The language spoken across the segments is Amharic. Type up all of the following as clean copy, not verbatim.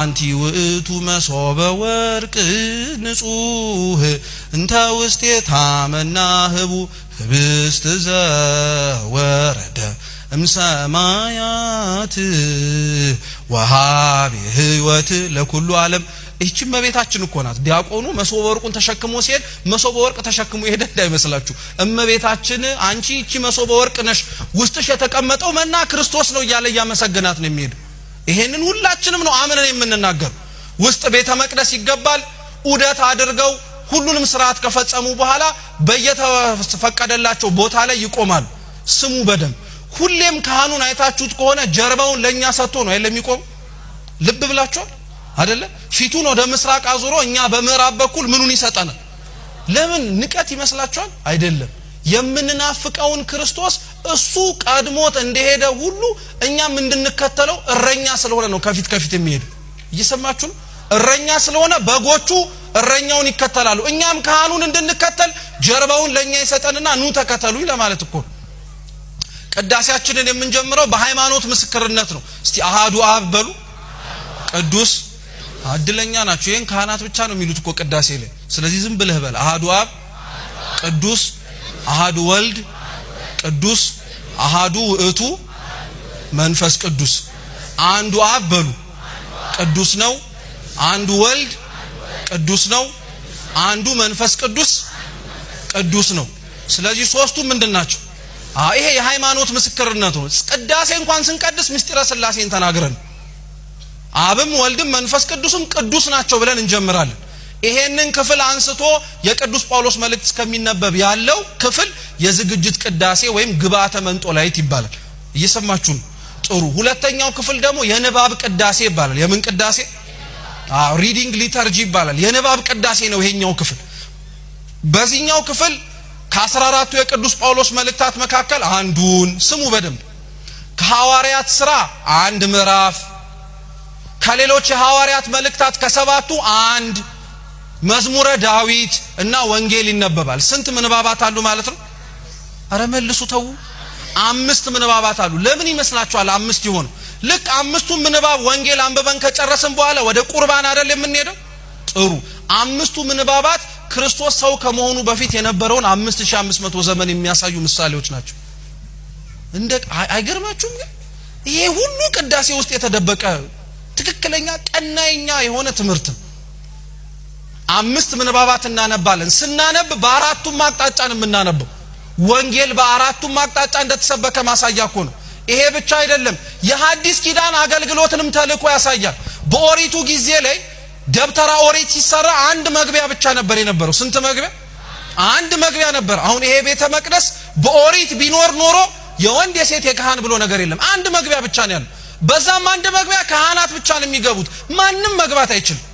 አንቲ ውእቱ መሶበ ወርቅ ንጹህ እንተ ውስቴታ መናህቡ ህብስት ዘወረደ እምሰማያት ወሃቢ ህይወት ለኩሉ ዓለም። እቺ እመቤታችን እኮ ናት። ዲያቆኑ መሶበ ወርቁን ተሸክሞ ሲሄድ መሶበ ወርቅ ተሸክሞ ይሄድ እንዳይመስላችሁ። እመቤታችን አንቺ እቺ መሶበ ወርቅ ነሽ፣ ውስጥሽ የተቀመጠው መና ክርስቶስ ነው እያለ ያመሰግናት ነው የሚሄድ። ይሄንን ሁላችንም ነው አምነን የምንናገር። ውስጥ ቤተ መቅደስ ይገባል። ኡደት አድርገው ሁሉንም ስርዓት ከፈጸሙ በኋላ በየተፈቀደላቸው ቦታ ላይ ይቆማሉ። ስሙ በደም ሁሌም ካህኑን አይታችሁት ከሆነ ጀርባውን ለኛ ሰጥቶ ነው አይደለም የሚቆም። ልብ ብላችኋል አይደለ? ፊቱን ወደ ምስራቅ አዙሮ እኛ በምዕራብ በኩል ምኑን ይሰጠናል? ለምን ንቀት ይመስላችኋል? አይደለም። የምንናፍቀውን ክርስቶስ እሱ ቀድሞት እንደሄደ ሁሉ እኛም እንድንከተለው እረኛ ስለሆነ ነው ከፊት ከፊት የሚሄድ። እየሰማችሁ ነው? እረኛ ስለሆነ በጎቹ እረኛውን ይከተላሉ። እኛም ካህኑን እንድንከተል ጀርባውን ለኛ ይሰጠንና ኑ ተከተሉኝ ለማለት እኮ። ቅዳሴያችንን የምንጀምረው በሃይማኖት ምስክርነት ነው። እስቲ አሃዱ አብ በሉ። ቅዱስ አድለኛ ናችሁ። ይሄን ካህናት ብቻ ነው የሚሉት እኮ ቅዳሴ ላይ። ስለዚህ ዝም ብለህ በል አሃዱ አብ ቅዱስ፣ አሃዱ ወልድ ቅዱስ፣ አሃዱ ውእቱ መንፈስ ቅዱስ። አንዱ አብ በሉ ቅዱስ ነው፣ አንዱ ወልድ ቅዱስ ነው፣ አንዱ መንፈስ ቅዱስ ቅዱስ ነው። ስለዚህ ሶስቱ ምንድናቸው? ይሄ የሃይማኖት ምስክርነት ነው። ቅዳሴ እንኳን ስንቀድስ ምስጢረ ሥላሴን ተናግረን አብም ወልድም መንፈስ ቅዱስም ቅዱስ ናቸው ብለን እንጀምራለን። ይሄንን ክፍል አንስቶ የቅዱስ ጳውሎስ መልእክት እስከሚነበብ ያለው ክፍል የዝግጅት ቅዳሴ ወይም ግብአተ መንጦላይት ይባላል። እየሰማችሁ ነው? ጥሩ። ሁለተኛው ክፍል ደግሞ የንባብ ቅዳሴ ይባላል። የምን ቅዳሴ? ሪዲንግ ሊተርጂ ይባላል። የንባብ ቅዳሴ ነው ይሄኛው ክፍል። በዚህኛው ክፍል ከ14ቱ የቅዱስ ጳውሎስ መልእክታት መካከል አንዱን ስሙ በደንብ። ከሐዋርያት ሥራ አንድ ምዕራፍ፣ ከሌሎች የሐዋርያት መልእክታት ከሰባቱ አንድ፣ መዝሙረ ዳዊት እና ወንጌል ይነበባል። ስንት ምንባባት አሉ ማለት ነው? አረ መልሱ ተው። 5 ምንባባት አሉ። ለምን ይመስላችኋል 5 ይሆኑ? ልክ 5ቱን ምንባብ ወንጌል አንብበን ከጨረስን በኋላ ወደ ቁርባን አይደል የምንሄደው? ጥሩ። 5ቱ ምንባባት ክርስቶስ ሰው ከመሆኑ በፊት የነበረውን 5500 ዘመን የሚያሳዩ ምሳሌዎች ናቸው። አይገርማችሁም? ግን ይሄ ሁሉ ቅዳሴ ውስጥ የተደበቀ ትክክለኛ ቀናይኛ የሆነ ትምህርት። 5 ምንባባት እናነባለን። ስናነብ በአራቱም አቅጣጫ ነው የምናነበው። ወንጌል በአራቱም አቅጣጫ እንደተሰበከ ማሳያ እኮ ነው። ይሄ ብቻ አይደለም፣ የሐዲስ ኪዳን አገልግሎትንም ተልእኮ ያሳያል። በኦሪቱ ጊዜ ላይ ደብተራ ኦሪት ሲሰራ አንድ መግቢያ ብቻ ነበር የነበረው። ስንት መግቢያ? አንድ መግቢያ ነበር። አሁን ይሄ ቤተ መቅደስ በኦሪት ቢኖር ኖሮ የወንድ የሴት የካህን ብሎ ነገር የለም። አንድ መግቢያ ብቻ ነው ያለው። በዛም አንድ መግቢያ ካህናት ብቻ ነው የሚገቡት። ማንም መግባት አይችልም።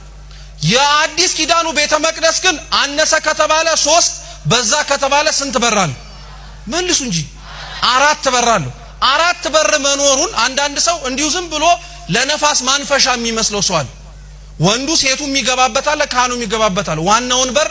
የአዲስ ኪዳኑ ቤተ መቅደስ ግን አነሰ ከተባለ 3 በዛ ከተባለ ስንት በር አለ? መልሱ እንጂ 4 በር አለ። 4 በር መኖሩን አንዳንድ ሰው እንዲሁ ዝም ብሎ ለነፋስ ማንፈሻ የሚመስለው ሰው አለ። ወንዱ ሴቱ የሚገባበት አለ፣ ካህኑ የሚገባበት አለ። ዋናውን በር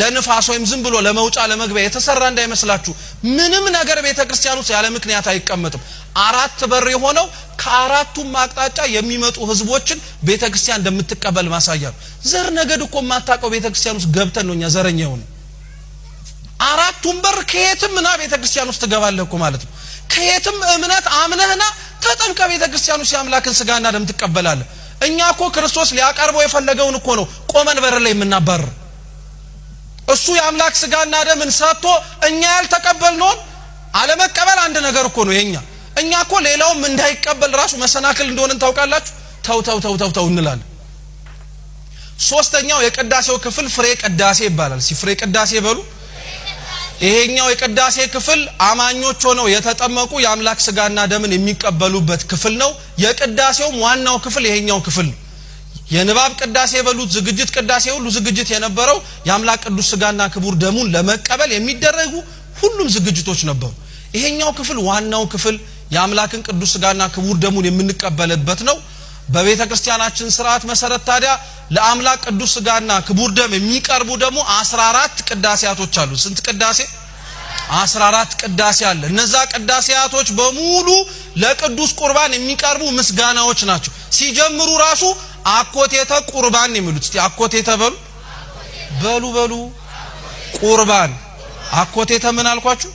ለነፋስ ወይም ዝም ብሎ ለመውጫ ለመግቢያ የተሰራ እንዳይመስላችሁ። ምንም ነገር ቤተ ክርስቲያን ውስጥ ያለ ምክንያት አይቀመጥም። 4 በር የሆነው ከአራቱም አቅጣጫ የሚመጡ ህዝቦችን ቤተ ክርስቲያን እንደምትቀበል ማሳያ ነው። ዘር ነገድ እኮ የማታውቀው ቤተ ክርስቲያን ውስጥ ገብተን ነው እኛ ዘረኛ የሆነ። 4ቱም በር ከየትም ና ቤተ ክርስቲያን ውስጥ ትገባለህ እኮ ማለት ነው። ከየትም እምነት አምነህና ተጠምቀ ቤተ ክርስቲያን ውስጥ የአምላክን ስጋና ደም ትቀበላለህ። እኛ እኮ ክርስቶስ ሊያቀርበው የፈለገውን እኮ ነው ቆመን በር ላይ የምናባረር። እሱ የአምላክ ስጋና ደምን ሰጥቶ እኛ ያልተቀበልነውን አለመቀበል አንድ ነገር እኮ ነው የኛ። እኛ እኮ ሌላውም እንዳይቀበል ራሱ መሰናክል እንደሆነን ታውቃላችሁ። ተው እንላለን። ሶስተኛው የቅዳሴው ክፍል ፍሬ ቅዳሴ ይባላል። ፍሬ ቅዳሴ በሉ። ይሄኛው የቅዳሴ ክፍል አማኞች ሆነው የተጠመቁ የአምላክ ስጋና ደምን የሚቀበሉበት ክፍል ነው። የቅዳሴውም ዋናው ክፍል ይሄኛው ክፍል ነው። የንባብ ቅዳሴ በሉት፣ ዝግጅት ቅዳሴ ሁሉ ዝግጅት የነበረው የአምላክ ቅዱስ ስጋና ክቡር ደሙን ለመቀበል የሚደረጉ ሁሉም ዝግጅቶች ነበሩ። ይሄኛው ክፍል ዋናው ክፍል የአምላክን ቅዱስ ስጋና ክቡር ደሙን የምንቀበልበት ነው። በቤተ ክርስቲያናችን ሥርዓት መሰረት ታዲያ ለአምላክ ቅዱስ ስጋና ክቡር ደም የሚቀርቡ ደግሞ 14 ቅዳሴያቶች አሉ። ስንት ቅዳሴ? 14 ቅዳሴ አለ። እነዛ ቅዳሴያቶች በሙሉ ለቅዱስ ቁርባን የሚቀርቡ ምስጋናዎች ናቸው። ሲጀምሩ ራሱ አኮቴተ ቁርባን የሚሉት። እስቲ አኮቴተ በሉ ቁርባን አኮቴተ ምን አልኳችሁ?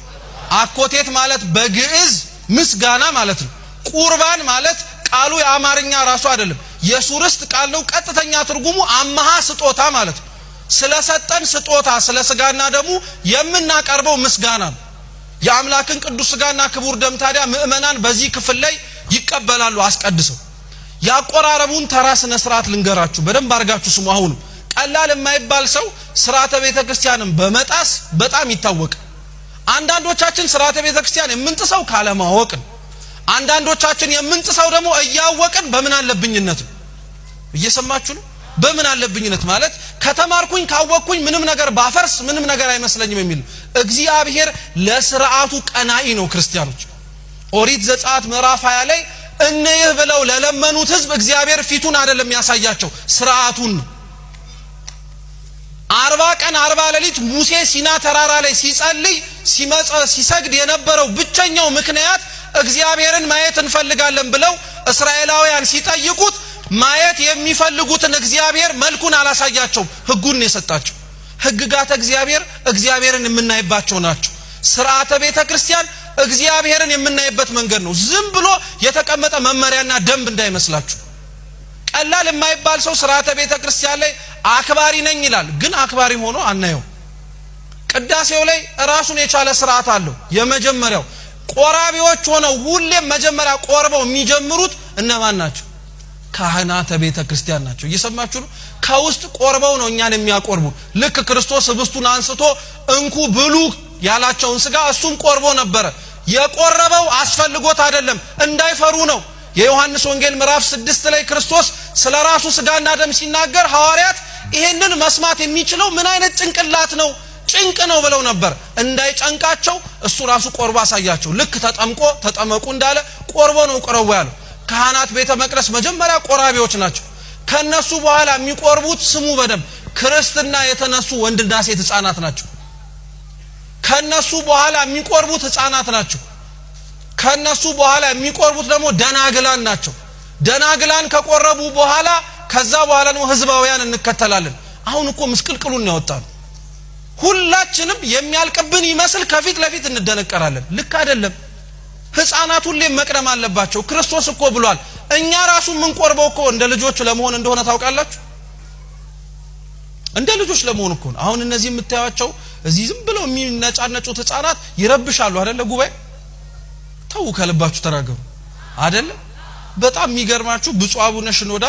አኮቴት ማለት በግዕዝ ምስጋና ማለት ነው። ቁርባን ማለት ቃሉ የአማርኛ ራሱ አይደለም፣ የሱርስት ቃል ነው። ቀጥተኛ ትርጉሙ አማሃ ስጦታ ማለት ነው። ስለሰጠን ስጦታ ስለ ስጋና ደሙ የምናቀርበው ምስጋና ነው። የአምላክን ቅዱስ ስጋና ክቡር ደም ታዲያ ምእመናን በዚህ ክፍል ላይ ይቀበላሉ አስቀድሰው። ያቆራረቡን ተራ ስነ ስርዓት ልንገራችሁ በደንብ አርጋችሁ ስሙ። አሁን ቀላል የማይባል ሰው ስርዓተ ቤተክርስቲያንን በመጣስ በጣም ይታወቃል። አንዳንዶቻችን ስርዓተ ቤተክርስቲያን የምንጥሰው ካለማወቅ ነው። አንዳንዶቻችን የምንጥሰው ደግሞ እያወቅን በምን አለብኝነት ነው። እየሰማችሁ ነው? በምን አለብኝነት ማለት ከተማርኩኝ ካወቅኩኝ ምንም ነገር ባፈርስ ምንም ነገር አይመስለኝም የሚል እግዚአብሔር ለስርዓቱ ቀናኢ ነው። ክርስቲያኖች ኦሪት ዘጸአት ምዕራፍ 20 ላይ እነይህ ብለው ለለመኑት ህዝብ እግዚአብሔር ፊቱን አይደለም ያሳያቸው ስርዓቱን። 40 ቀን 40 ሌሊት ሙሴ ሲና ተራራ ላይ ሲጸልይ ሲሰግድ የነበረው ብቸኛው ምክንያት እግዚአብሔርን ማየት እንፈልጋለን ብለው እስራኤላውያን ሲጠይቁት ማየት የሚፈልጉትን እግዚአብሔር መልኩን አላሳያቸው፣ ህጉን ነው የሰጣቸው። ህግጋተ እግዚአብሔርን የምናይባቸው ናቸው። ስርዓተ ቤተክርስቲያን እግዚአብሔርን የምናይበት መንገድ ነው። ዝም ብሎ የተቀመጠ መመሪያና ደንብ እንዳይመስላችሁ። ቀላል የማይባል ሰው ስርዓተ ቤተክርስቲያን ላይ አክባሪ ነኝ ይላል፣ ግን አክባሪ ሆኖ አናየው። ቅዳሴው ላይ ራሱን የቻለ ስርዓት አለው። የመጀመሪያው ቆራቢዎች ሆነው ሁሌም መጀመሪያ ቆርበው የሚጀምሩት እነማን ናቸው? ካህናተ ቤተክርስቲያን ናቸው። እየሰማችሁ ነው? ከውስጥ ቆርበው ነው እኛን የሚያቆርቡ። ልክ ክርስቶስ ህብስቱን አንስቶ እንኩ ብሉ ያላቸውን ስጋ እሱም ቆርቦ ነበረ። የቆረበው አስፈልጎት አይደለም እንዳይፈሩ ነው። የዮሐንስ ወንጌል ምዕራፍ 6 ላይ ክርስቶስ ስለራሱ ስጋና ደም ሲናገር ሐዋርያት ይሄንን መስማት የሚችለው ምን አይነት ጭንቅላት ነው? ጭንቅ ነው ብለው ነበር። እንዳይጨንቃቸው እሱ ራሱ ቆርቦ አሳያቸው። ልክ ተጠመቁ እንዳለ ቆርቦ ነው ቆረቦ ያለው። ካህናት ቤተ መቅደስ መጀመሪያ ቆራቢዎች ናቸው። ከነሱ በኋላ የሚቆርቡት ስሙ በደም ክርስትና የተነሱ ወንድና ሴት ህፃናት ናቸው። ከነሱ በኋላ የሚቆርቡት ህፃናት ናቸው። ከነሱ በኋላ የሚቆርቡት ደግሞ ደናግላን ናቸው። ደናግላን ከቆረቡ በኋላ ከዛ በኋላ ነው ህዝባውያን እንከተላለን። አሁን እኮ ምስቅልቅሉን ያወጣሉ። ሁላችንም የሚያልቅብን ይመስል ከፊት ለፊት እንደነቀራለን። ልክ አይደለም። ህፃናት ሁሌ መቅደም አለባቸው። ክርስቶስ እኮ ብሏል እኛ ራሱ ምን ቆርበው እኮ እንደ ልጆች ለመሆን እንደሆነ ታውቃላችሁ። እንደ ልጆች ለመሆን እኮ ነው። አሁን እነዚህ የምታዩቸው እዚህ ዝም ብለው የሚነጫነጩት ህፃናት ይረብሻሉ አይደለ? ጉባኤ ተው ከልባችሁ ተናገሩ አይደለ? በጣም የሚገርማችሁ ብፁዕ አቡነ ሽኖዳ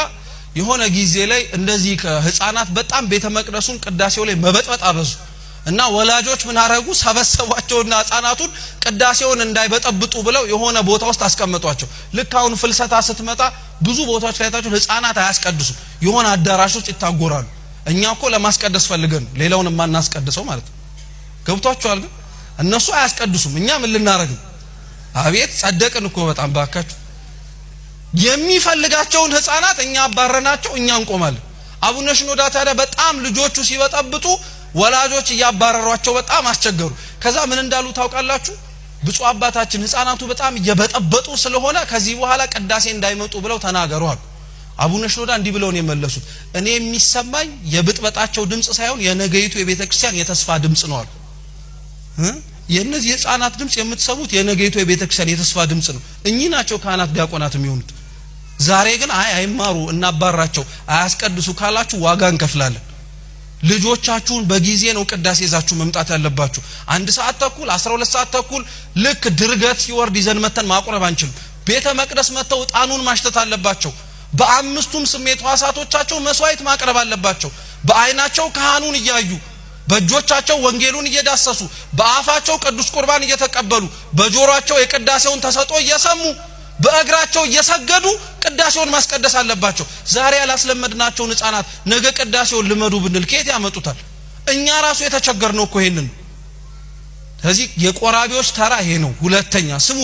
የሆነ ጊዜ ላይ እንደዚህ ከህፃናት በጣም ቤተ መቅደሱን ቅዳሴው ላይ መበጥበጥ አበዙ እና ወላጆች ምን አረጉ? ሰበሰቧቸውና ህፃናቱን ቅዳሴውን እንዳይበጠብጡ ብለው የሆነ ቦታ ውስጥ አስቀመጧቸው። ልክ አሁን ፍልሰታ ስትመጣ ብዙ ቦታዎች ላይ ታችሁ ህፃናት አያስቀድሱም፣ የሆነ አዳራሽ ውስጥ ይታጎራሉ። እኛ እኮ ለማስቀደስ ፈልገን ሌላውን ማናስቀድሰው ማለት ነው። ገብቷችኋል? ግን እነሱ አያስቀድሱም፣ እኛ ምን ልናረግ? አቤት ጸደቅን እኮ በጣም ባካችሁ። የሚፈልጋቸውን ህፃናት እኛ አባረናቸው፣ እኛ እንቆማለን። አቡነ ሽኖዳ ታዲያ በጣም ልጆቹ ሲበጠብጡ ወላጆች እያባረሯቸው በጣም አስቸገሩ። ከዛ ምን እንዳሉ ታውቃላችሁ? ብፁዕ አባታችን ህፃናቱ በጣም እየበጠበጡ ስለሆነ ከዚህ በኋላ ቅዳሴ እንዳይመጡ ብለው ተናገሩ አሉ። አቡነ ሽኖዳ እንዲህ ብለው ነው የመለሱት፣ እኔ የሚሰማኝ የብጥበጣቸው ድምጽ ሳይሆን የነገይቱ የቤተክርስቲያን የተስፋ ድምጽ ነው አሉ። የነዚህ የህፃናት ድምጽ የምትሰሙት የነገይቱ የቤተክርስቲያን የተስፋ ድምጽ ነው። እኚህ ናቸው ካህናት ዲያቆናት የሚሆኑት። ዛሬ ግን አይማሩ እናባራቸው አያስቀድሱ ካላችሁ ዋጋ እንከፍላለን። ልጆቻችሁን በጊዜ ነው ቅዳሴ ይዛችሁ መምጣት ያለባችሁ። 1 ሰዓት ተኩል 12 ሰዓት ተኩል ልክ ድርገት ሲወርድ ይዘን መተን ማቁረብ አንችልም። ቤተ መቅደስ መተው ጣኑን ማሽተት አለባቸው። በአምስቱም ስሜት ዋሳቶቻቸው መስዋዕት ማቅረብ አለባቸው። በአይናቸው ካህኑን እያዩ በእጆቻቸው ወንጌሉን እየዳሰሱ በአፋቸው ቅዱስ ቁርባን እየተቀበሉ በጆሮአቸው የቅዳሴውን ተሰጥኦ እየሰሙ በእግራቸው እየሰገዱ ቅዳሴውን ማስቀደስ አለባቸው። ዛሬ ያላስለመድናቸውን ህፃናት ነገ ቅዳሴውን ልመዱ ብንል ከየት ያመጡታል? እኛ ራሱ የተቸገርነው እኮ ይሄንን። ስለዚህ የቆራቢዎች ተራ ይሄ ነው። ሁለተኛ ስሙ